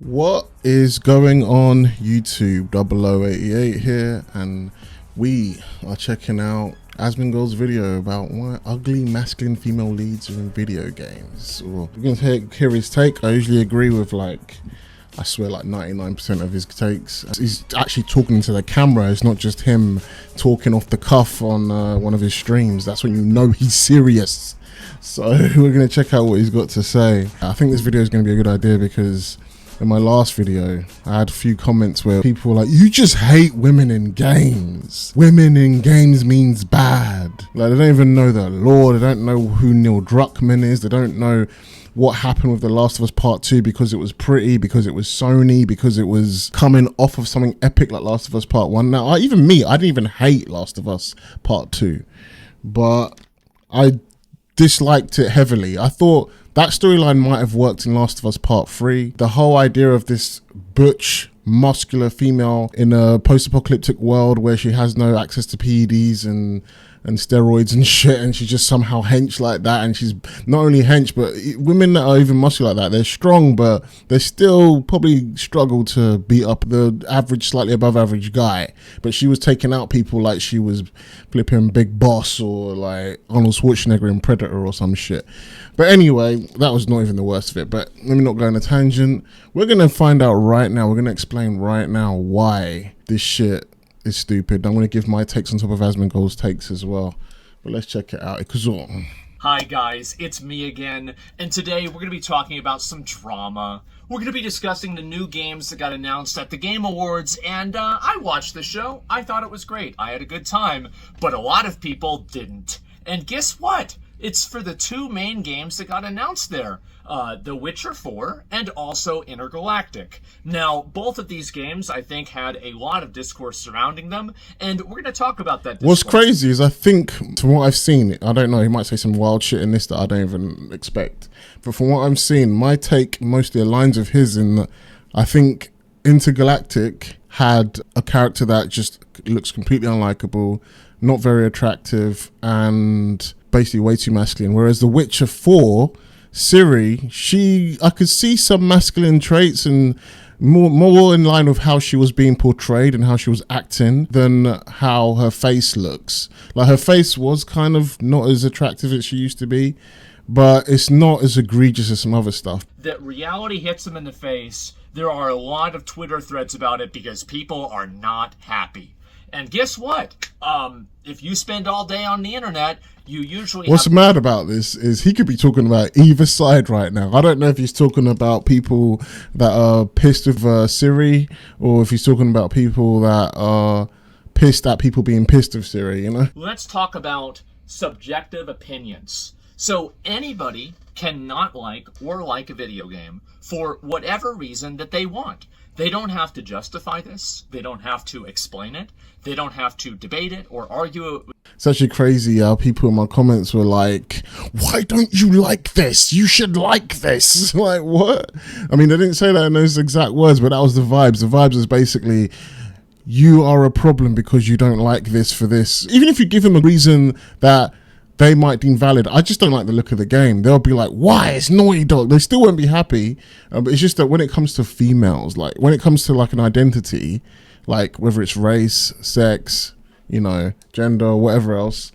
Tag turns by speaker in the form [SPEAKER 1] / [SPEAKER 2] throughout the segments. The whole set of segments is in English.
[SPEAKER 1] What is going on YouTube? 0088 here, and we are checking out Asmongold's video about why ugly masculine female leads are in video games. We're going to hear his take. I usually agree with I swear 99% of his takes. He's actually talking to the camera. It's not just him talking off the cuff on one of his streams. That's when you know he's serious. So we're going to check out what he's got to say. I think this video is going to be a good idea because in my last video, I had a few comments where people were like, you just hate women in games. Women in games means bad. Like, they don't even know the lore. They don't know who Neil Druckmann is. They don't know what happened with The Last of Us Part 2 because it was pretty, because it was Sony, because it was coming off of something epic like Last of Us Part 1. Now, I didn't even hate Last of Us Part 2, but I disliked it heavily. I thought that storyline might have worked in Last of Us Part 3. The whole idea of this butch, muscular female in a post-apocalyptic world where she has no access to PEDs and steroids and shit, and she's just somehow hench like that, and she's not only hench, but women that are even muscular like that, they're strong, but they still probably struggle to beat up the average, slightly above average guy. But she was taking out people like she was flipping Big Boss or like Arnold Schwarzenegger in Predator or some shit. But anyway, that was not even the worst of it. But let me not go on a tangent. We're going to find out right now, we're going to explain right now why this shit is stupid. I'm going to give my takes on top of Asmongold's takes as well. But let's check it out.
[SPEAKER 2] Hi guys, it's me again, and today we're going to be talking about some drama. We're going to be discussing the new games that got announced at the Game Awards, and I watched the show. I thought it was great. I had a good time, but a lot of people didn't. And guess what? It's for the two main games that got announced there. The Witcher 4 and also Intergalactic. Now, both of these games, I think, had a lot of discourse surrounding them, and we're going to talk about that discourse.
[SPEAKER 1] What's crazy is I think, from what I've seen, I don't know, he might say some wild shit in this that I don't even expect, but from what I've seen, my take mostly aligns with his in that I think Intergalactic had a character that just looks completely unlikable, not very attractive, and basically way too masculine, whereas The Witcher 4, Ciri, I could see some masculine traits and more in line with how she was being portrayed and how she was acting than how her face looks. Like, her face was kind of not as attractive as she used to be, but it's not as egregious as some other stuff.
[SPEAKER 2] That reality hits them in the face. There are a lot of Twitter threads about it because people are not happy. And guess what? If you spend all day on the internet, you usually
[SPEAKER 1] What's mad about this is he could be talking about either side right now. I don't know if he's talking about people that are pissed with Ciri, or if he's talking about people that are pissed at people being pissed with Ciri, you know?
[SPEAKER 2] Let's talk about subjective opinions. So anybody cannot like or like a video game for whatever reason that they want. They don't have to justify this. They don't have to explain it. They don't have to debate it or argue it.
[SPEAKER 1] It's actually crazy how people in my comments were like, why don't you like this? You should like this. Like, what? I mean, they didn't say that in those exact words, but that was the vibes. The vibes was basically, you are a problem because you don't like this for this. Even if you give them a reason that they might deem valid, I just don't like the look of the game. They'll be like, why? It's Naughty Dog. They still won't be happy. But it's just that when it comes to females, like when it comes to like an identity, like whether it's race, sex, you know, gender, whatever else,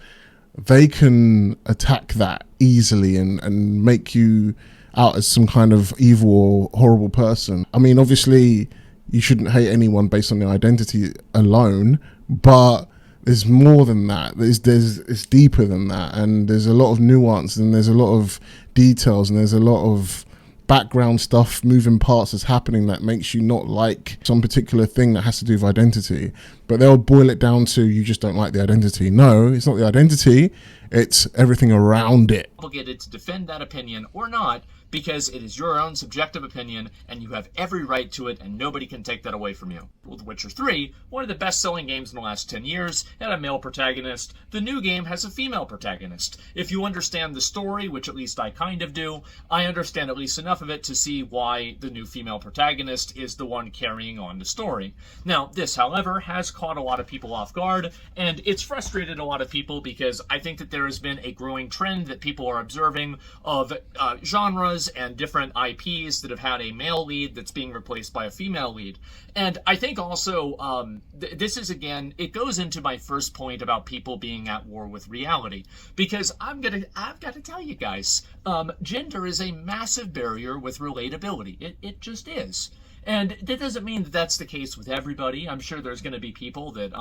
[SPEAKER 1] they can attack that easily and make you out as some kind of evil or horrible person. I mean, obviously, you shouldn't hate anyone based on their identity alone, but there's more than that. It's deeper than that, and there's a lot of nuance, and there's a lot of details, and there's a lot of background stuff, moving parts that's happening that makes you not like some particular thing that has to do with identity. But they'll boil it down to, you just don't like the identity. No, it's not the identity, it's everything around it.
[SPEAKER 2] Obligated to defend that opinion or not, because it is your own subjective opinion and you have every right to it and nobody can take that away from you. With Witcher 3, one of the best-selling games in the last 10 years, had a male protagonist. The new game has a female protagonist. If you understand the story, which at least I kind of do, I understand at least enough of it to see why the new female protagonist is the one carrying on the story. Now, this, however, has caught a lot of people off guard, and it's frustrated a lot of people because I think that there has been a growing trend that people are observing of genres dramas and different IPs that have had a male lead that's being replaced by a female lead. And I think also this is, again, it goes into my first point about people being at war with reality, because I've got to tell you guys, gender is a massive barrier with relatability. It just is. And that doesn't mean that that's the case with everybody. I'm sure there's going to be people that,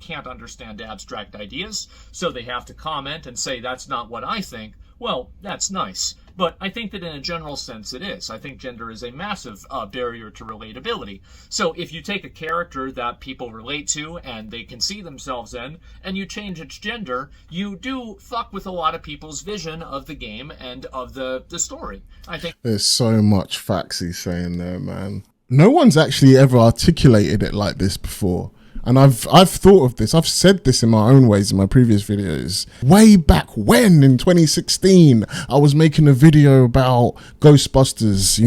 [SPEAKER 2] can't understand abstract ideas, so they have to comment and say, that's not what I think. Well, that's nice. But I think that in a general sense it is. I think gender is a massive barrier to relatability. So if you take a character that people relate to and they can see themselves in, and you change its gender, you do fuck with a lot of people's vision of the game and of the story. I think
[SPEAKER 1] there's so much facts he's saying there, man. No one's actually ever articulated it like this before. And I've thought of this. I've said this in my own ways in my previous videos. Way back when, in 2016, I was making a video about Ghostbusters,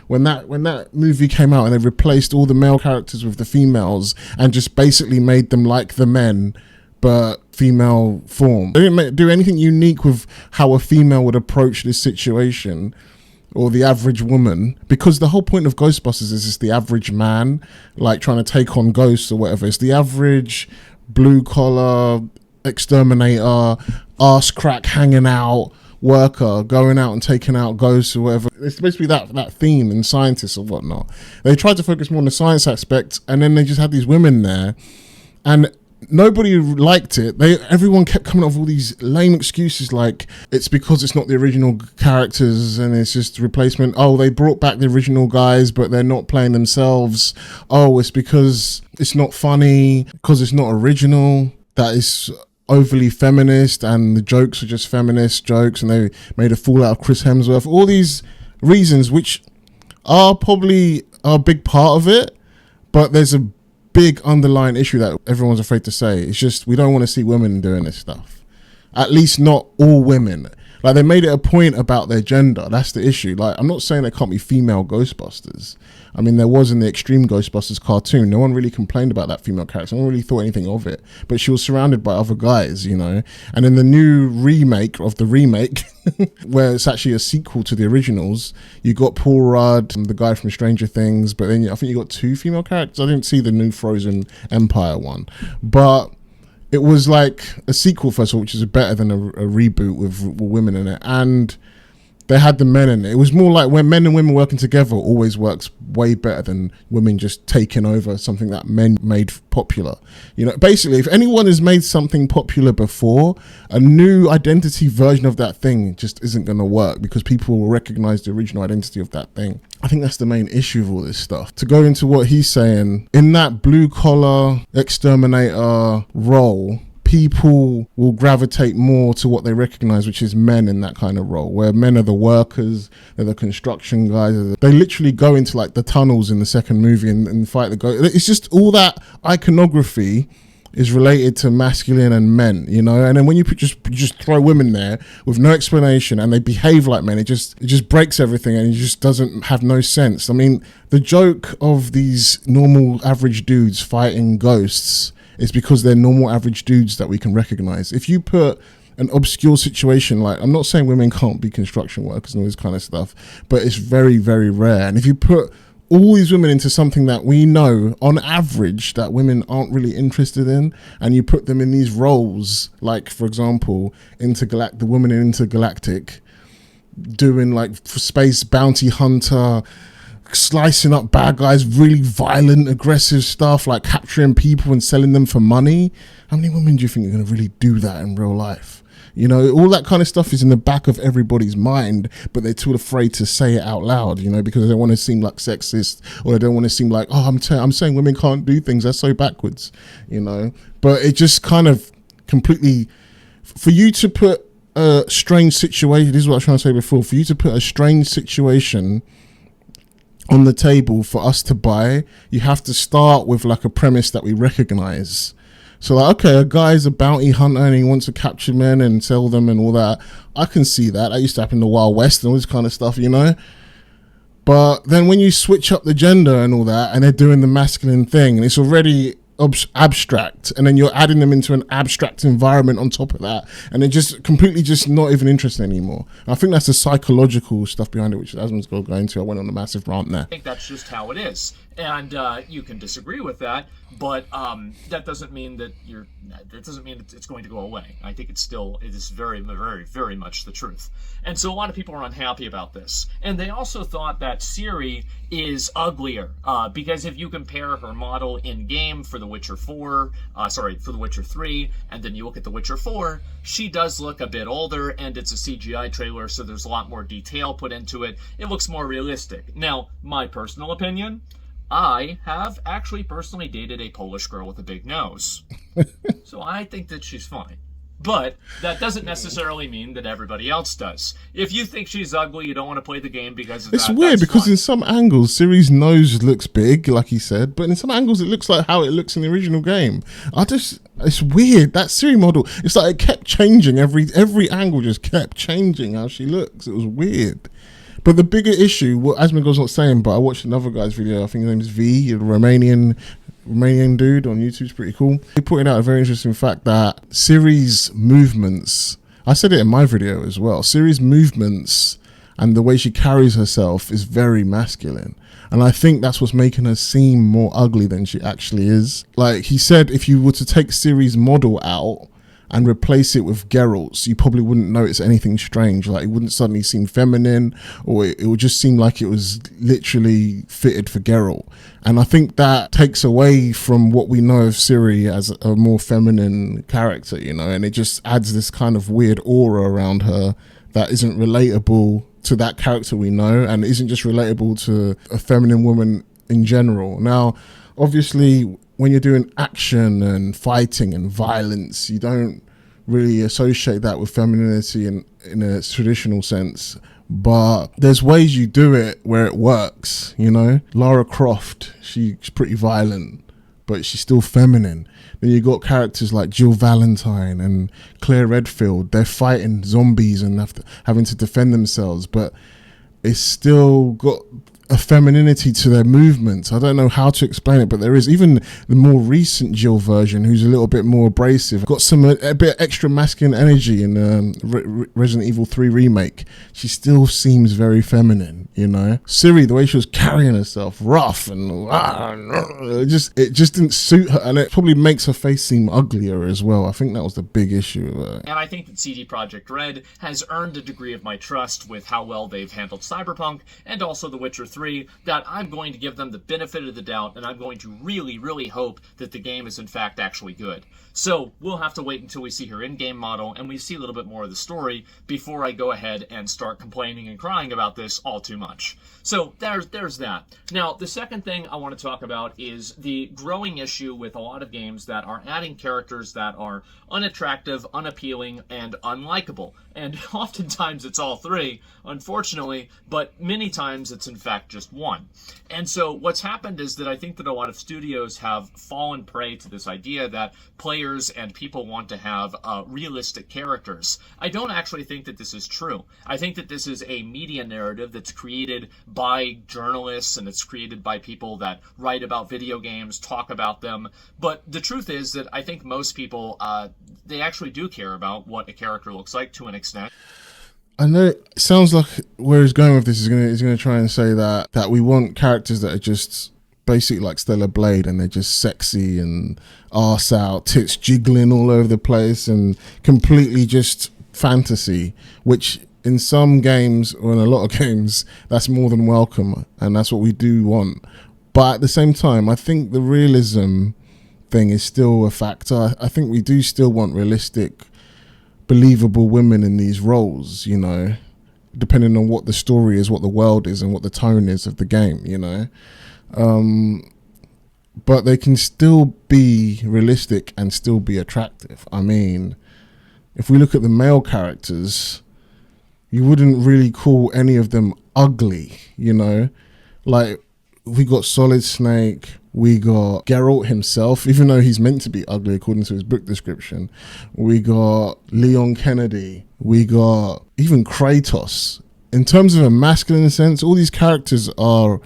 [SPEAKER 1] when that movie came out and they replaced all the male characters with the females and just basically made them like the men, but female form. They didn't do anything unique with how a female would approach this situation, or the average woman, because the whole point of Ghostbusters is it's the average man, like trying to take on ghosts or whatever. It's the average blue collar exterminator, arse crack hanging out worker going out and taking out ghosts or whatever. It's basically that theme in scientists or whatnot. They tried to focus more on the science aspect, and then they just had these women there, and nobody liked it. Everyone kept coming up with all these lame excuses, like it's because it's not the original characters and it's just replacement. Oh, they brought back the original guys, but they're not playing themselves. Oh, it's because it's not funny, because it's not original, that is overly feminist, and the jokes are just feminist jokes, and they made a fool out of Chris Hemsworth. All these reasons, which are probably a big part of it, but there's a big underlying issue that everyone's afraid to say. It's just, we don't want to see women doing this stuff. At least not all women. Like, they made it a point about their gender. That's the issue. Like, I'm not saying there can't be female Ghostbusters. I mean, there was in the Extreme Ghostbusters cartoon. No one really complained about that female character. No one really thought anything of it. But she was surrounded by other guys, And in the new remake of the remake, where it's actually a sequel to the originals, you got Paul Rudd, the guy from Stranger Things, but then I think you got two female characters. I didn't see the new Frozen Empire one. But it was like a sequel, first of all, which is better than a reboot with women in it. And they had the men in it. It was more like when men and women working together always works way better than women just taking over something that men made popular. Basically, if anyone has made something popular before, a new identity version of that thing just isn't going to work, because people will recognize the original identity of that thing. I think that's the main issue of all this stuff. To go into what he's saying, in that blue collar exterminator role, people will gravitate more to what they recognize, which is men in that kind of role, where men are the workers, they're the construction guys. They literally go into like the tunnels in the second movie and fight the ghost. It's just all that iconography is related to masculine and men, and then when you just throw women there with no explanation and they behave like men, it just breaks everything, and it just doesn't have no sense. I mean, the joke of these normal average dudes fighting ghosts is because they're normal average dudes that we can recognize. If you put an obscure situation, like, I'm not saying women can't be construction workers and all this kind of stuff, but it's very, very rare. And if you put all these women into something that we know on average that women aren't really interested in, and you put them in these roles, like, for example, the woman in Intergalactic doing like space bounty hunter, slicing up bad guys, really violent, aggressive stuff, like capturing people and selling them for money. How many women do you think are going to really do that in real life? All that kind of stuff is in the back of everybody's mind, but they're too afraid to say it out loud, because they don't want to seem like sexist, or they don't want to seem like, oh, I'm saying women can't do things. That's so backwards, But it just kind of completely, for you to put a strange situation, this is what I was trying to say before, for you to put a strange situation on the table for us to buy, you have to start with like a premise that we recognize. So like, okay, a guy's a bounty hunter and he wants to capture men and sell them and all that. I can see that. That used to happen in the Wild West and all this kind of stuff, But then when you switch up the gender and all that, and they're doing the masculine thing, and it's already abstract, and then you're adding them into an abstract environment on top of that, and they're just completely just not even interesting anymore. And I think that's the psychological stuff behind it, which Asmongold going into. I went on a massive rant there.
[SPEAKER 2] I think that's just how it is, and you can disagree with that, but that doesn't mean that it's going to go away. I think it is very, very, very much the truth. And so a lot of people are unhappy about this, and they also thought that Ciri is uglier because if you compare her model in game for The Witcher 3, and then you look at The Witcher 4, she does look a bit older, and it's a CGI trailer, so there's a lot more detail put into it. It looks more realistic. Now, my personal opinion, I have actually personally dated a Polish girl with a big nose. So I think that she's fine. But that doesn't necessarily mean that everybody else does. If you think she's ugly, you don't want to play the game because of that.
[SPEAKER 1] It's weird because in some angles, Ciri's nose looks big, like he said, but in some angles it looks like how it looks in the original game. It's weird. That Ciri model, it's like it kept changing. Every angle just kept changing how she looks. It was weird. But the bigger issue, what Asmongold's not saying, but I watched another guy's video, I think his name is V, a Romanian dude on YouTube. It's pretty cool. He pointed out a very interesting fact that Ciri's movements, I said it in my video as well, Ciri's movements and the way she carries herself is very masculine. And I think that's what's making her seem more ugly than she actually is. Like he said, if you were to take Ciri's model out and replace it with Geralt's, you probably wouldn't notice anything strange. Like it wouldn't suddenly seem feminine, or it would just seem like it was literally fitted for Geralt. And I think that takes away from what we know of Ciri as a more feminine character, you know, and it just adds this kind of weird aura around her that isn't relatable to that character we know, and isn't just relatable to a feminine woman in general. Now, obviously, when you're doing action and fighting and violence, you don't really associate that with femininity in a traditional sense. But there's ways you do it where it works, you know? Lara Croft, she's pretty violent, but she's still feminine. Then you got characters like Jill Valentine and Claire Redfield. They're fighting zombies and having to defend themselves, but it's still got a femininity to their movements. I don't know how to explain it, but there is. Even the more recent Jill version, who's a little bit more abrasive, got a bit extra masculine energy in Resident Evil 3 remake. She still seems very feminine, you know. Ciri, the way she was carrying herself, rough and it just didn't suit her, and it probably makes her face seem uglier as well. I think that was the big issue with her.
[SPEAKER 2] And I think that CD Projekt Red has earned a degree of my trust with how well they've handled Cyberpunk and also The Witcher 3, that I'm going to give them the benefit of the doubt, and I'm going to really, really hope that the game is in fact actually good. So we'll have to wait until we see her in-game model and we see a little bit more of the story before I go ahead and start complaining and crying about this all too much. So there's that. Now, the second thing I want to talk about is the growing issue with a lot of games that are adding characters that are unattractive, unappealing, and unlikable. And oftentimes it's all three, unfortunately, but many times it's in fact just one. And so what's happened is that I think that a lot of studios have fallen prey to this idea that players and people want to have realistic characters. I don't actually think that this is true. I think that this is a media narrative that's created by journalists, and it's created by people that write about video games, talk about them. But the truth is that I think most people, they actually do care about what a character looks like to an extent.
[SPEAKER 1] I know it sounds like where he's going with this is going to try and say that we want characters that are just basically like Stellar Blade, and they're just sexy and arse out, tits jiggling all over the place, and completely just fantasy, which in some games, or in a lot of games, that's more than welcome, and that's what we do want. But at the same time, I think the realism thing is still a factor. I think we do still want realistic, believable women in these roles, you know, depending on what the story is, what the world is, and what the tone is of the game, you know. But they can still be realistic and still be attractive. I mean, if we look at the male characters, you wouldn't really call any of them ugly, you know. Like, we got Solid Snake, we got Geralt himself, even though he's meant to be ugly according to his book description. We got Leon Kennedy, we got even Kratos. In terms of a masculine sense, all these characters are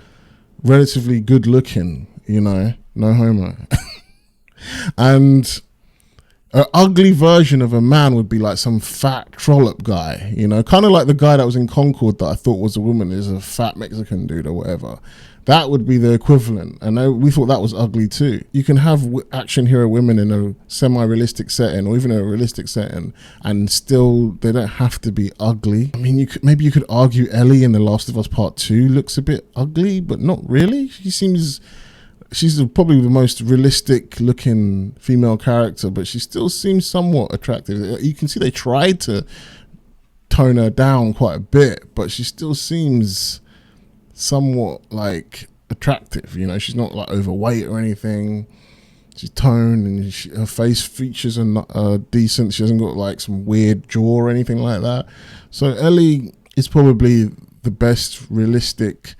[SPEAKER 1] relatively good looking, you know, no homo. And an ugly version of a man would be like some fat trollop guy, you know, kind of like the guy that was in Concord that I thought was a woman, is a fat Mexican dude or whatever. That would be the equivalent, and we thought that was ugly too. You can have action hero women in a semi-realistic setting or even a realistic setting, and still they don't have to be ugly. I mean, maybe you could argue Ellie in The Last of Us Part 2 looks a bit ugly, but not really. She's probably the most realistic looking female character, but she still seems somewhat attractive. You can see they tried to tone her down quite a bit, but she still seems somewhat like attractive. You know, she's not like overweight or anything. She's toned, and her face features are decent. She hasn't got like some weird jaw or anything like that. So Ellie is probably the best realistic,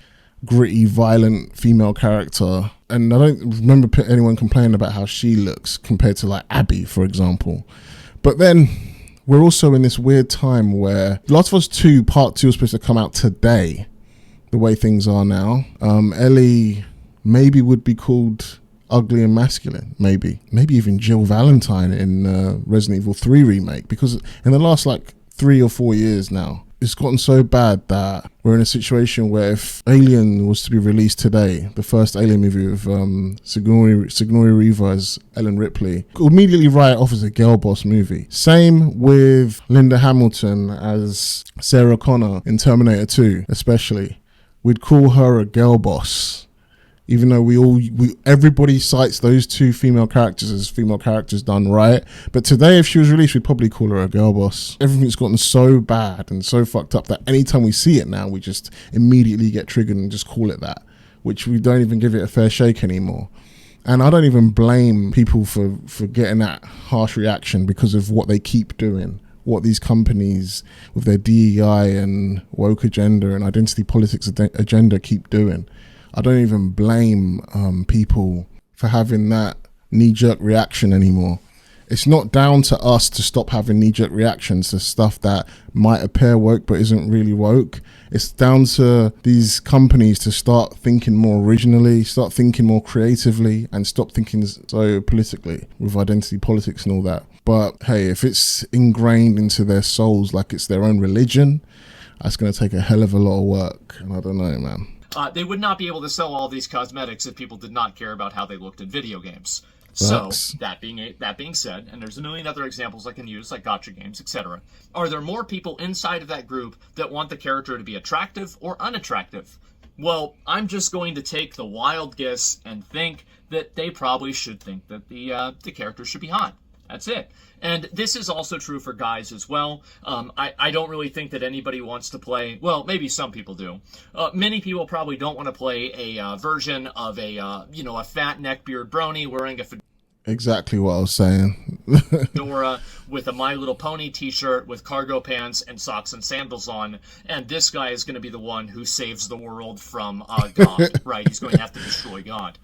[SPEAKER 1] gritty, violent female character. And I don't remember anyone complaining about how she looks compared to like Abby, for example. But then we're also in this weird time where Last of Us 2 Part 2 is supposed to come out today, the way things are now. Ellie maybe would be called ugly and masculine, maybe even Jill Valentine in Resident Evil 3 remake, because in the last like 3 or 4 years now, it's gotten so bad that we're in a situation where if Alien was to be released today, the first Alien movie with Sigourney Weaver as Ellen Ripley, could immediately write it off as a girl boss movie. Same with Linda Hamilton as Sarah Connor in Terminator 2, especially. We'd call her a girl boss, even though everybody cites those two female characters as female characters done right. But today, if she was released, we'd probably call her a girl boss. Everything's gotten so bad and so fucked up that anytime we see it now, we just immediately get triggered and just call it that, which we don't even give it a fair shake anymore. And I don't even blame people for getting that harsh reaction because of what they keep doing, what these companies with their DEI and woke agenda and identity politics agenda keep doing. I don't even blame people for having that knee-jerk reaction anymore. It's not down to us to stop having knee-jerk reactions to stuff that might appear woke but isn't really woke. It's down to these companies to start thinking more originally, start thinking more creatively, and stop thinking so politically with identity politics and all that. But hey, if it's ingrained into their souls like it's their own religion, that's going to take a hell of a lot of work. And I don't know, man.
[SPEAKER 2] They would not be able to sell all these cosmetics if people did not care about how they looked in video games. So, that being said, and there's a million other examples I can use, like gacha games, etc. Are there more people inside of that group that want the character to be attractive or unattractive? Well, I'm just going to take the wild guess and think that they probably should think that the character should be hot. That's it. And this is also true for guys as well. I don't really think that anybody wants to play, well, maybe some people do. Many people probably don't want to play a version of a fat neckbeard brony wearing a
[SPEAKER 1] Exactly what I was saying.
[SPEAKER 2] fedora with a My Little Pony t-shirt with cargo pants and socks and sandals on, and this guy is going to be the one who saves the world from God, right? He's going to have to destroy God.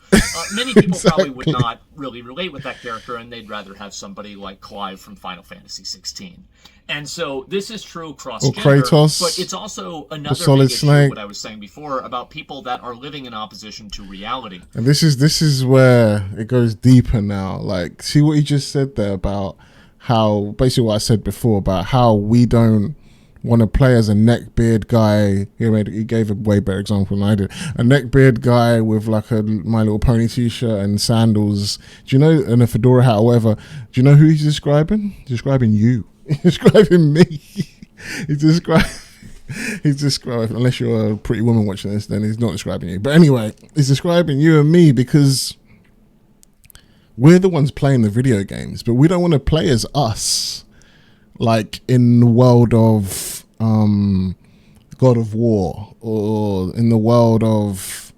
[SPEAKER 2] Many people probably would not really relate with that character, and they'd rather have somebody like Clive from Final Fantasy 16. And so this is true cross-gender,
[SPEAKER 1] Kratos,
[SPEAKER 2] but it's also another
[SPEAKER 1] Solid
[SPEAKER 2] big issue,
[SPEAKER 1] Snake.
[SPEAKER 2] what I was saying before, about people that are living in opposition to reality.
[SPEAKER 1] And this is where it goes deeper now. Like, see what he just said there about how, basically what I said before about how we don't want to play as a neckbeard guy. He gave a way better example than I did. A neckbeard guy with like a My Little Pony t-shirt and sandals. Do you know, and a fedora hat or whatever. Do you know who he's describing? He's describing you. He's describing me. He's describing, unless you're a pretty woman watching this, then he's not describing you. But anyway, he's describing you and me because we're the ones playing the video games, but we don't want to play as us, like in the world of God of War, or in the world of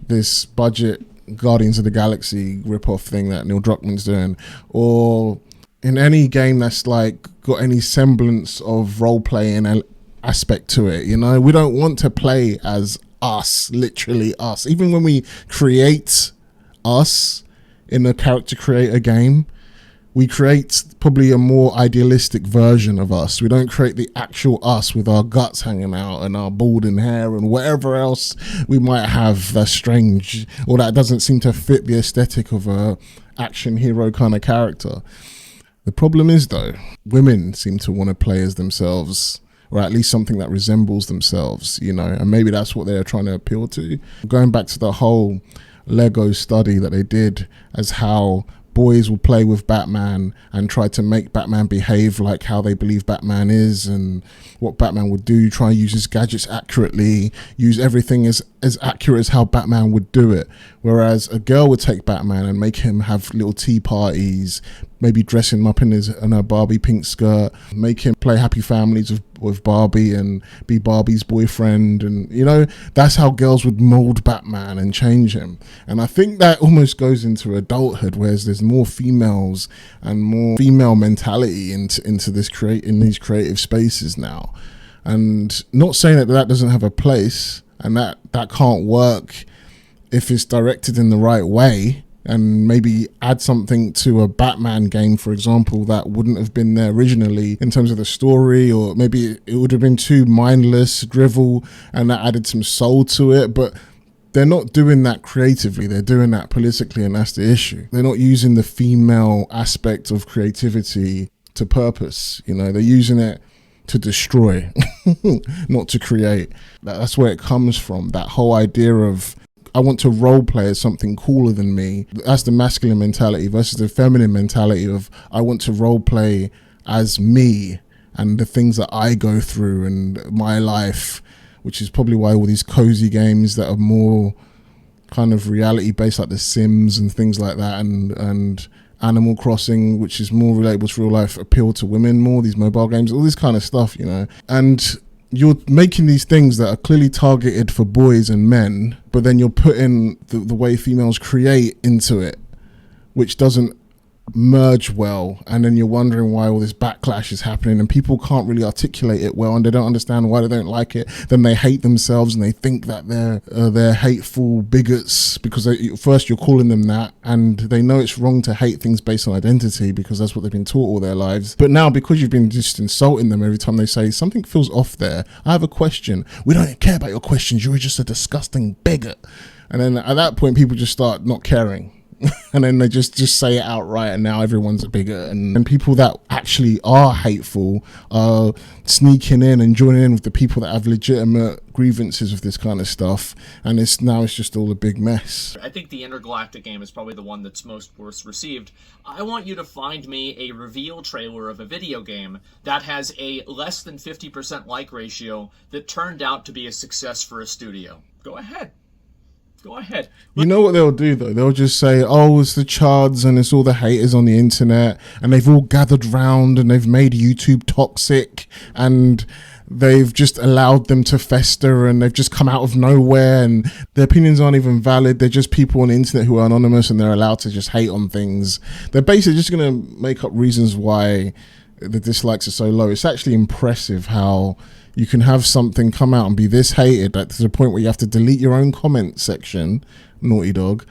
[SPEAKER 1] this budget Guardians of the Galaxy ripoff thing that Neil Druckmann's doing, or in any game that's like got any semblance of role-playing aspect to it. You know, we don't want to play as us, literally us. Even when we create us in a character creator game, we create probably a more idealistic version of us. We don't create the actual us with our guts hanging out and our balding hair and whatever else we might have that's strange or that doesn't seem to fit the aesthetic of a action hero kind of character. The problem is, though, women seem to want to play as themselves, or at least something that resembles themselves, you know, and maybe that's what they're trying to appeal to. Going back to the whole Lego study that they did as how boys will play with Batman and try to make Batman behave like how they believe Batman is and what Batman would do, try and use his gadgets accurately, use everything as accurate as how Batman would do it. Whereas a girl would take Batman and make him have little tea parties, maybe dress him up in her Barbie pink skirt, make him play Happy Families with Barbie and be Barbie's boyfriend. And, you know, that's how girls would mold Batman and change him. And I think that almost goes into adulthood, whereas there's more females and more female mentality into these creative spaces now. And not saying that doesn't have a place and that can't work if it's directed in the right way, and maybe add something to a Batman game, for example, that wouldn't have been there originally in terms of the story, or maybe it would have been too mindless, drivel, and that added some soul to it. But they're not doing that creatively, they're doing that politically, and that's the issue. They're not using the female aspect of creativity to purpose, you know, they're using it to destroy, not to create. That's where it comes from, that whole idea of I want to role play as something cooler than me. That's the masculine mentality versus the feminine mentality of I want to role play as me and the things that I go through and my life, which is probably why all these cozy games that are more kind of reality based, like The Sims and things like that, and Animal Crossing, which is more relatable to real life, appeal to women more, these mobile games, all this kind of stuff, you know. And you're making these things that are clearly targeted for boys and men, but then you're putting the way females create into it, which doesn't merge well, and then you're wondering why all this backlash is happening and people can't really articulate it well and they don't understand why they don't like it. Then they hate themselves and they think that they're hateful bigots because first you're calling them that, and they know it's wrong to hate things based on identity because that's what they've been taught all their lives. But now because you've been just insulting them every time they say something feels off there, I have a question. We don't care about your questions, you're just a disgusting bigot. And then at that point people just start not caring. And then they just say it outright, and now everyone's a bigot. And people that actually are hateful are sneaking in and joining in with the people that have legitimate grievances with this kind of stuff, and it's just all a big mess.
[SPEAKER 2] I think the Intergalactic game is probably the one that's most worst received. I want you to find me a reveal trailer of a video game that has a less than 50% like ratio that turned out to be a success for a studio. Go ahead. Go ahead.
[SPEAKER 1] You know what they'll do, though? They'll just say, oh, it's the chuds and it's all the haters on the internet and they've all gathered round and they've made YouTube toxic and they've just allowed them to fester and they've just come out of nowhere and their opinions aren't even valid. They're just people on the internet who are anonymous and they're allowed to just hate on things. They're basically just going to make up reasons why the dislikes are so low. It's actually impressive how you can have something come out and be this hated to the point where you have to delete your own comment section, Naughty Dog,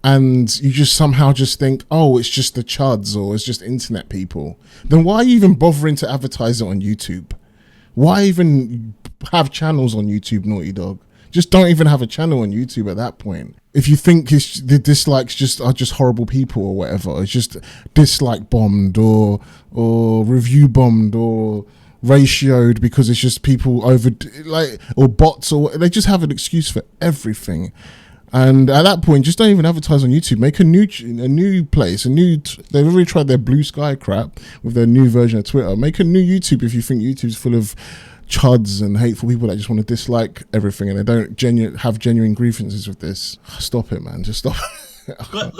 [SPEAKER 1] and you just somehow just think, oh, it's just the chuds or it's just internet people. Then why are you even bothering to advertise it on YouTube? Why even have channels on YouTube, Naughty Dog? Just don't even have a channel on YouTube at that point. If you think the dislikes are just horrible people or whatever, it's just dislike bombed or review bombed or ratioed because it's just people or bots, or they just have an excuse for everything. And at that point, just don't even advertise on YouTube. Make a new place, they've already tried their blue sky crap with their new version of Twitter. Make a new YouTube if you think YouTube's full of chuds and hateful people that just want to dislike everything and they don't have genuine grievances with this. Stop it, man. Just stop it.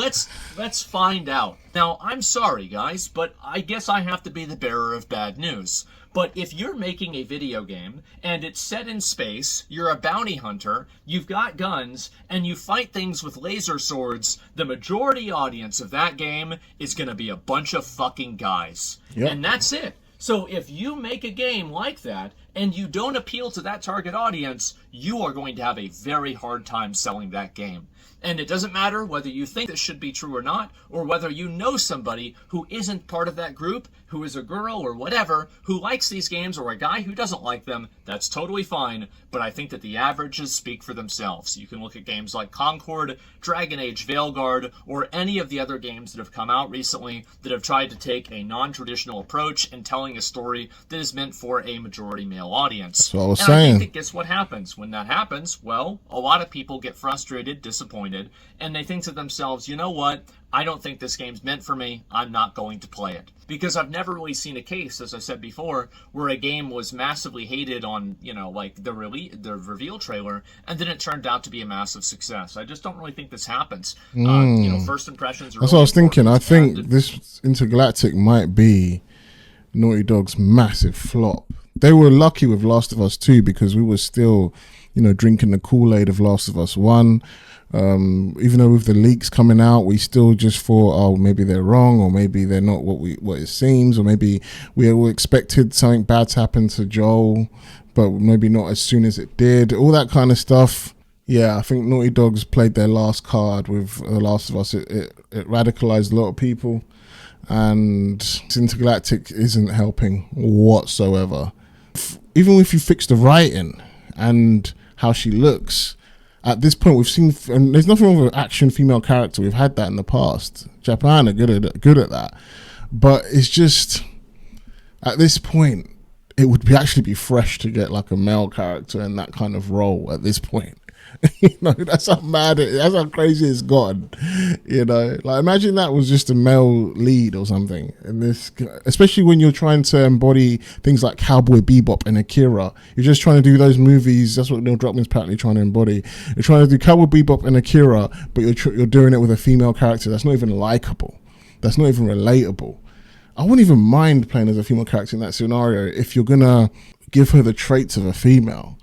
[SPEAKER 2] Let's find out. Now, I'm sorry, guys, but I guess I have to be the bearer of bad news. But if you're making a video game and it's set in space, you're a bounty hunter, you've got guns, and you fight things with laser swords, the majority audience of that game is going to be a bunch of fucking guys. Yep. And that's it. So if you make a game like that and you don't appeal to that target audience, you are going to have a very hard time selling that game. And it doesn't matter whether you think this should be true or not, or whether you know somebody who isn't part of that group, who is a girl or whatever, who likes these games, or a guy who doesn't like them. That's totally fine, but I think that the averages speak for themselves. You can look at games like Concord, Dragon Age Veilguard, or any of the other games that have come out recently that have tried to take a non-traditional approach in telling a story that is meant for a majority male audience.
[SPEAKER 1] That's what I was
[SPEAKER 2] and
[SPEAKER 1] saying.
[SPEAKER 2] I think that guess what happens? When that happens, well, a lot of people get frustrated, disappointed, and they think to themselves, you know what? I don't think this game's meant for me. I'm not going to play it. Because I've never really seen a case, as I said before, where a game was massively hated on, like the reveal trailer, and then it turned out to be a massive success. I just don't really think this happens. First impressions are
[SPEAKER 1] That's
[SPEAKER 2] really
[SPEAKER 1] what I was thinking. I think
[SPEAKER 2] and
[SPEAKER 1] this Intergalactic might be Naughty Dog's massive flop. They were lucky with Last of Us 2 because we were still, drinking the Kool-Aid of Last of Us 1. Even though with the leaks coming out, we still just thought, oh, maybe they're wrong, or maybe they're not what it seems, or maybe we all expected something bad to happen to Joel, but maybe not as soon as it did. All that kind of stuff. Yeah, I think Naughty Dog's played their last card with The Last of Us. It radicalized a lot of people, and Intergalactic isn't helping whatsoever. Even if you fix the writing and how she looks, at this point we've seen, and there's nothing wrong with an action female character. We've had that in the past. Japan are good at that, but it's just at this point it would actually be fresh to get like a male character in that kind of role at this point. That's how that's how crazy it's gotten. Like imagine that was just a male lead or something, and this, especially when you're trying to embody things like Cowboy Bebop and Akira. You're just trying to do those movies. That's what Neil Druckmann's apparently trying to embody. You're trying to do Cowboy Bebop and Akira, but you're doing it with a female character that's not even likable, that's not even relatable. I wouldn't even mind playing as a female character in that scenario if you're gonna give her the traits of a female.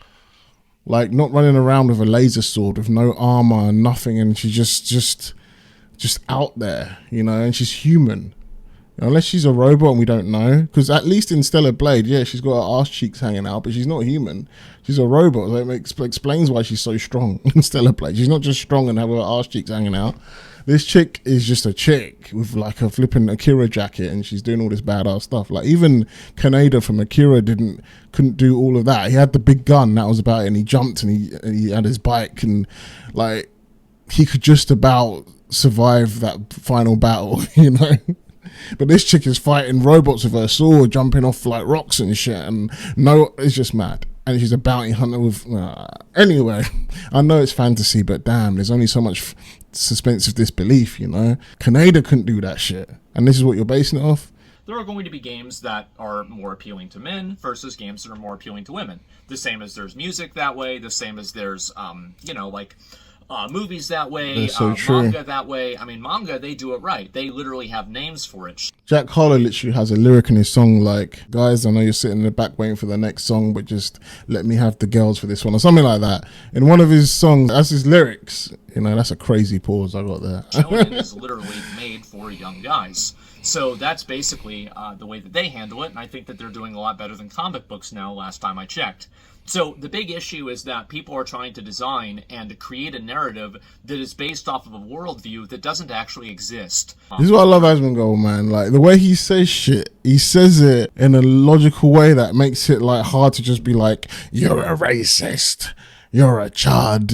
[SPEAKER 1] Like not running around with a laser sword with no armor and nothing, and she's just out there, and she's human. Unless she's a robot and we don't know, because at least in Stellar Blade, yeah, she's got her arse cheeks hanging out, but she's not human. She's a robot. So it explains why she's so strong in Stellar Blade. She's not just strong and have her arse cheeks hanging out. This chick is just a chick with like a flipping Akira jacket, and she's doing all this badass stuff. Like even Kaneda from Akira couldn't do all of that. He had the big gun, that was about it, and he jumped and he had his bike, and like he could just about survive that final battle, But this chick is fighting robots with her sword, jumping off like rocks and shit, and it's just mad. And she's a bounty hunter with... Anyway, I know it's fantasy, but damn, there's only so much suspense of disbelief, Kaneda couldn't do that shit. And this is what you're basing it off?
[SPEAKER 2] There are going to be games that are more appealing to men versus games that are more appealing to women. The same as there's music that way, the same as there's, movies that way,
[SPEAKER 1] so
[SPEAKER 2] manga that way. I mean, manga, they do it right. They literally have names for it.
[SPEAKER 1] Jack Harlow literally has a lyric in his song like, guys, I know you're sitting in the back waiting for the next song, but just let me have the girls for this one, or something like that. In one of his songs, that's his lyrics. That's a crazy pause I got there.
[SPEAKER 2] Shonen is literally made for young guys. So that's basically the way that they handle it, and I think that they're doing a lot better than comic books now, last time I checked. So the big issue is that people are trying to design and create a narrative that is based off of a worldview that doesn't actually exist.
[SPEAKER 1] This is what I love Asmongold, man. Like the way he says shit, he says it in a logical way that makes it like hard to just be like, you're a racist, you're a chud,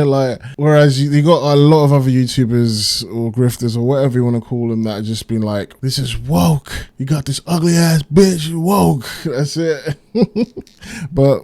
[SPEAKER 1] like, whereas you got a lot of other YouTubers or grifters or whatever you want to call them that have just been like, this is woke, you got this ugly ass bitch, woke, that's it. But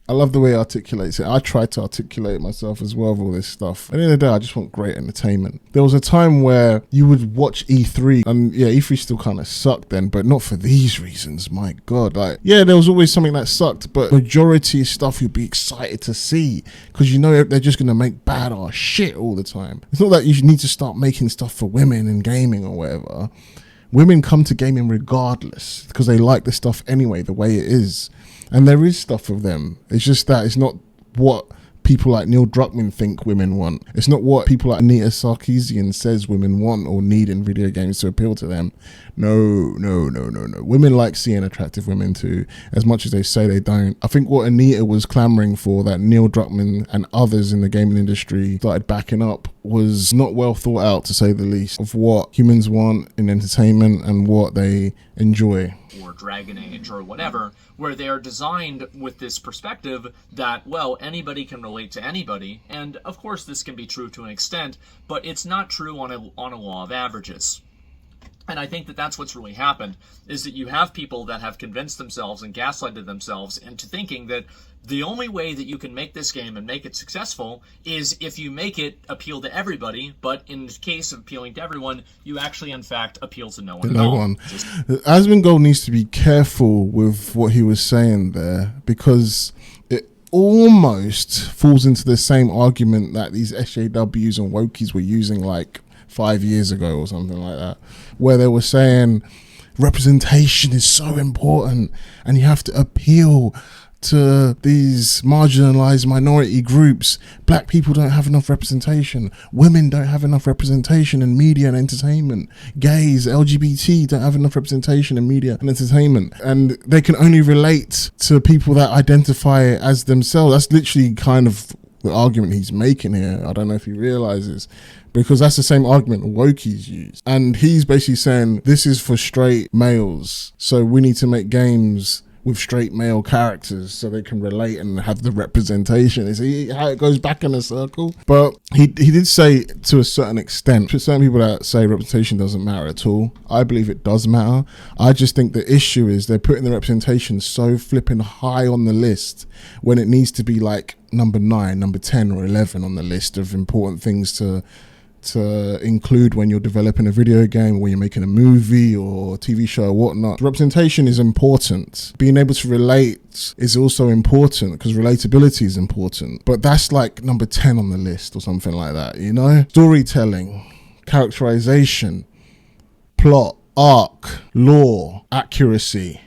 [SPEAKER 1] I love the way he articulates it. I try to articulate myself as well with all this stuff. At the end of the day, I just want great entertainment. There was a time where you would watch E3, and yeah, E3 still kind of sucked then, but not for these reasons. My God, like, yeah, there was always something that sucked, but majority of stuff you'd be excited to see because they're just going to make badass shit all the time. It's not that you need to start making stuff for women in gaming or whatever. Women come to gaming regardless because they like the stuff anyway, the way it is. And there is stuff of them. It's just that it's not what people like Neil Druckmann think women want. It's not what people like Anita Sarkeesian says women want or need in video games to appeal to them. No. Women like seeing attractive women too, as much as they say they don't. I think what Anita was clamoring for, that Neil Druckmann and others in the gaming industry started backing up, was not well thought out, to say the least, of what humans want in entertainment and what they enjoy.
[SPEAKER 2] Or Dragon Age or whatever, where they are designed with this perspective that, well, anybody can relate to anybody, and of course this can be true to an extent, but it's not true on a law of averages. And I think that that's what's really happened, is that you have people that have convinced themselves and gaslighted themselves into thinking that the only way that you can make this game and make it successful is if you make it appeal to everybody, but in the case of appealing to everyone, you actually, in fact, appeal to no one at all.
[SPEAKER 1] Asmongold needs to be careful with what he was saying there, because it almost falls into the same argument that these SJWs and wokies were using like 5 years ago or something like that, where they were saying representation is so important and you have to appeal to these marginalized minority groups. Black people don't have enough representation. Women don't have enough representation in media and entertainment. Gays, LGBT don't have enough representation in media and entertainment. And they can only relate to people that identify as themselves. That's literally kind of the argument he's making here. I don't know if he realizes, because that's the same argument wokies use. And he's basically saying this is for straight males, so we need to make games with straight male characters so they can relate and have the representation. You see how it goes back in a circle? But he did say, to a certain extent, for certain people that say representation doesn't matter at all, I believe it does matter. I just think the issue is they're putting the representation so flipping high on the list when it needs to be like number 9, number 10 or 11 on the list of important things to include when you're developing a video game, or when you're making a movie or TV show or whatnot. Representation is important. Being able to relate is also important, because relatability is important. But that's like number 10 on the list or something like that, you know? Storytelling, characterization, plot, arc, lore, accuracy,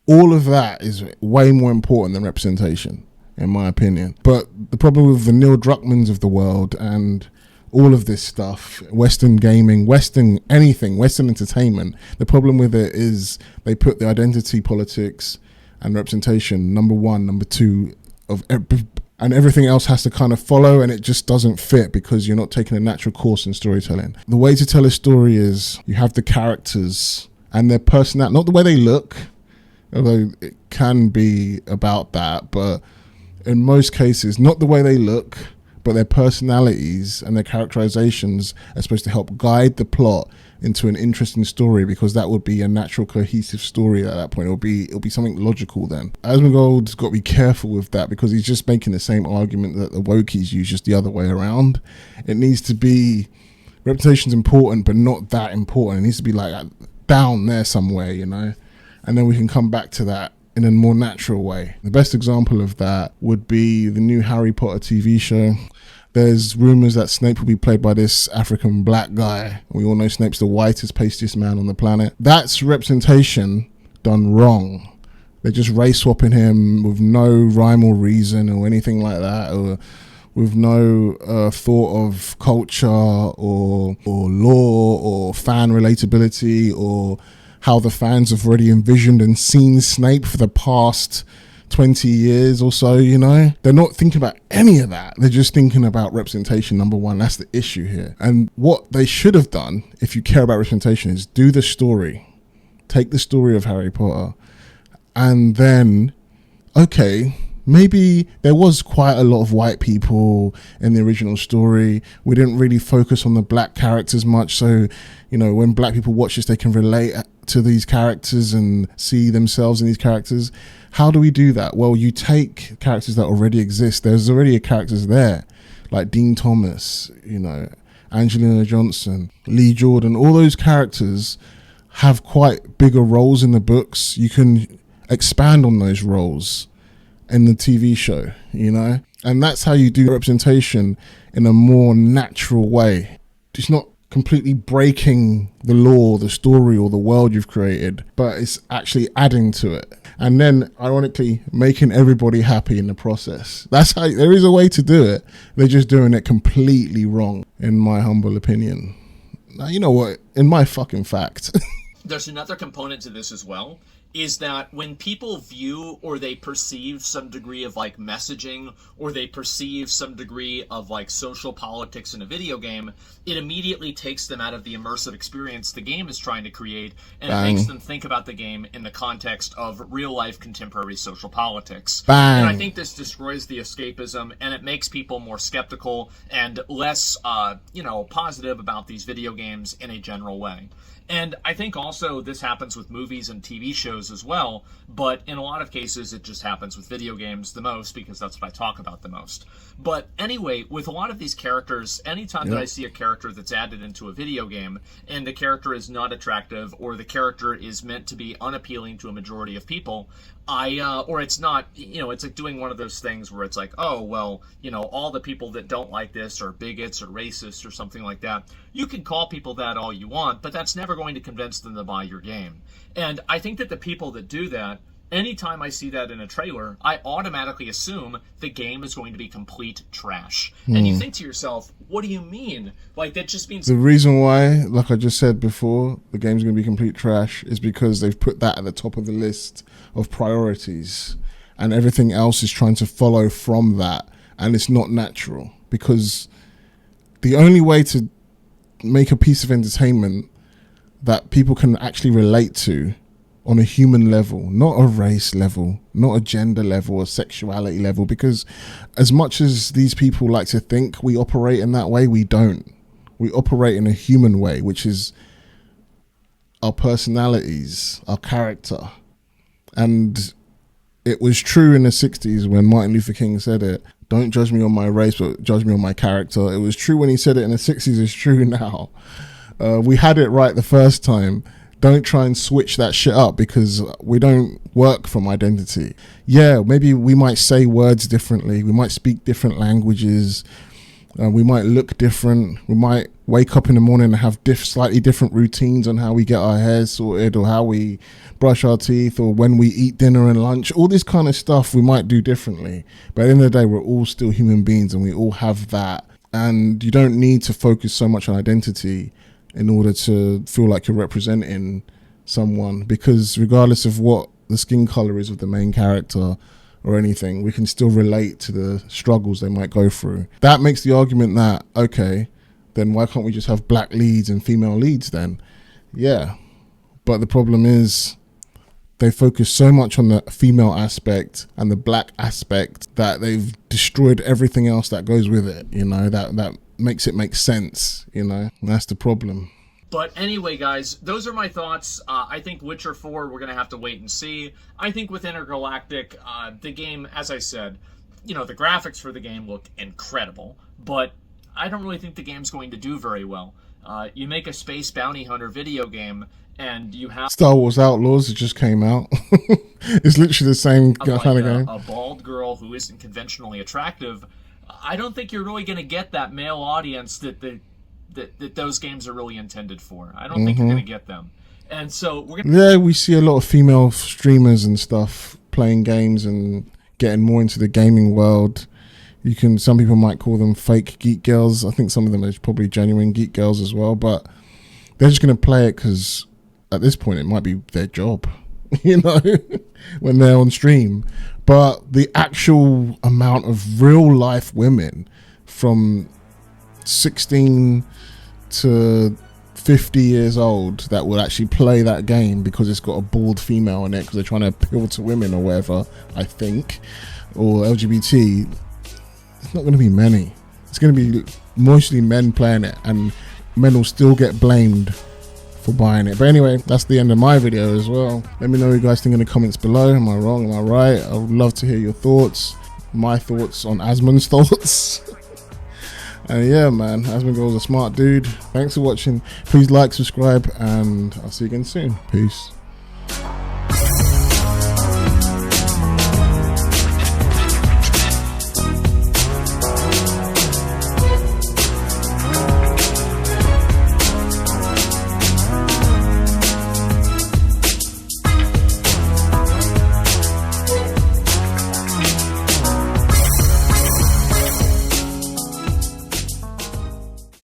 [SPEAKER 1] all of that is way more important than representation, in my opinion. But the problem with the Neil Druckmanns of the world and all of this stuff, Western gaming, Western anything, Western entertainment, the problem with it is they put the identity politics and representation number 1, number 2 and everything else has to kind of follow, and it just doesn't fit because you're not taking a natural course in storytelling. The way to tell a story is you have the characters and their personality, not the way they look, although it can be about that, but in most cases, not the way they look, but their personalities and their characterizations are supposed to help guide the plot into an interesting story, because that would be a natural, cohesive story at that point. It'll be something logical then. Asmongold's got to be careful with that, because he's just making the same argument that the wokies use, just the other way around. It needs to be, reputation's important, but not that important. It needs to be like down there somewhere, you know? And then we can come back to that in a more natural way. The best example of that would be the new Harry Potter TV show. There's rumors that Snape will be played by this African black guy. We all know Snape's the whitest, pastiest man on the planet. That's representation done wrong. They're just race swapping him with no rhyme or reason or anything like that, or with no thought of culture or law or fan relatability or how the fans have already envisioned and seen Snape for the past 20 years or so, you know? They're not thinking about any of that. They're just thinking about representation, number 1. That's the issue here. And what they should have done, if you care about representation, is do the story. Take the story of Harry Potter. And then, okay, maybe there was quite a lot of white people in the original story. We didn't really focus on the black characters much. So, you know, when black people watch this, they can relate to these characters and see themselves in these characters. How do we do that? Well, you take characters that already exist. There's already characters there, like Dean Thomas, you know, Angelina Johnson, Lee Jordan. All those characters have quite bigger roles in the books. You can expand on those roles in the TV show, you know? And that's how you do representation in a more natural way. It's not completely breaking the law, the story, or the world you've created, but it's actually adding to it. and then ironically making everybody happy in the process. That's how, there is a way to do it. They're just doing it completely wrong, in my humble opinion. Now, you know what? In my fucking fact.
[SPEAKER 2] There's another component to this as well, is that when people view or they perceive some degree of like messaging or they perceive some degree of like social politics in a video game, it immediately takes them out of the immersive experience the game is trying to create, and it makes them think about the game in the context of real life contemporary social politics. And I think this destroys the escapism, and it makes people more skeptical and less positive about these video games in a general way. And I think also this happens with movies and TV shows as well, but in a lot of cases it just happens with video games the most because that's what I talk about the most. But anyway, with a lot of these characters, anytime that I see a character that's added into a video game and the character is not attractive or the character is meant to be unappealing to a majority of people, or it's not, it's like doing one of those things where it's like, oh, well, all the people that don't like this are bigots or racists or something like that. You can call people that all you want, but that's never going to convince them to buy your game. And I think that the people that do that, anytime I see that in a trailer, I automatically assume the game is going to be complete trash. And you think to yourself, what do you mean? Like, that just means...
[SPEAKER 1] The reason why, like I just said before, the game's going to be complete trash is because they've put that at the top of the list of priorities. And everything else is trying to follow from that. And it's not natural. Because the only way to make a piece of entertainment that people can actually relate to on a human level, not a race level, not a gender level, or sexuality level, because as much as these people like to think we operate in that way, we don't. We operate in a human way, which is our personalities, our character. And it was true in the 60s when Martin Luther King said it, don't judge me on my race, but judge me on my character. It was true when he said it in the 60s, it's true now. We had it right the first time. Don't try and switch that shit up because we don't work from identity. Yeah, maybe we might say words differently. We might speak different languages. We might look different. We might wake up in the morning and have slightly different routines on how we get our hair sorted or how we brush our teeth or when we eat dinner and lunch. All this kind of stuff we might do differently. But at the end of the day, we're all still human beings and we all have that. And you don't need to focus so much on identity in order to feel like you're representing someone, because regardless of what the skin color is of the main character or anything, we can still relate to the struggles they might go through. That makes the argument that, okay, then why can't we just have black leads and female leads then? Yeah, but the problem is they focus so much on the female aspect and the black aspect that they've destroyed everything else that goes with it, that makes it make sense, and that's the problem.
[SPEAKER 2] But anyway, guys, those are my thoughts. I think Witcher 4, we're going to have to wait and see. I think with Intergalactic, the game, as I said, the graphics for the game look incredible, but I don't really think the game's going to do very well. You make a space bounty hunter video game, and you have...
[SPEAKER 1] Star Wars Outlaws, it just came out. It's literally the same kind of game.
[SPEAKER 2] A bald girl who isn't conventionally attractive. I don't think you're really going to get that male audience that those games are really intended for. I don't think you're going to get them. And so we're going to...
[SPEAKER 1] Yeah, we see a lot of female streamers and stuff playing games and getting more into the gaming world. Some people might call them fake geek girls. I think some of them are probably genuine geek girls as well, but they're just going to play it because at this point it might be their job, when they're on stream. But the actual amount of real life women from 16 to 50 years old that will actually play that game because it's got a bald female in it because they're trying to appeal to women or whatever, I think, or LGBT, it's not going to be many. It's going to be mostly men playing it, and men will still get blamed for buying it. But anyway, that's the end of my video as well. Let me know what you guys think in the comments below. Am I wrong? Am I right? I would love to hear your thoughts, my thoughts on Asmon's thoughts. And yeah, man, Asmongold's a smart dude. Thanks for watching. Please like, subscribe, and I'll see you again soon. Peace.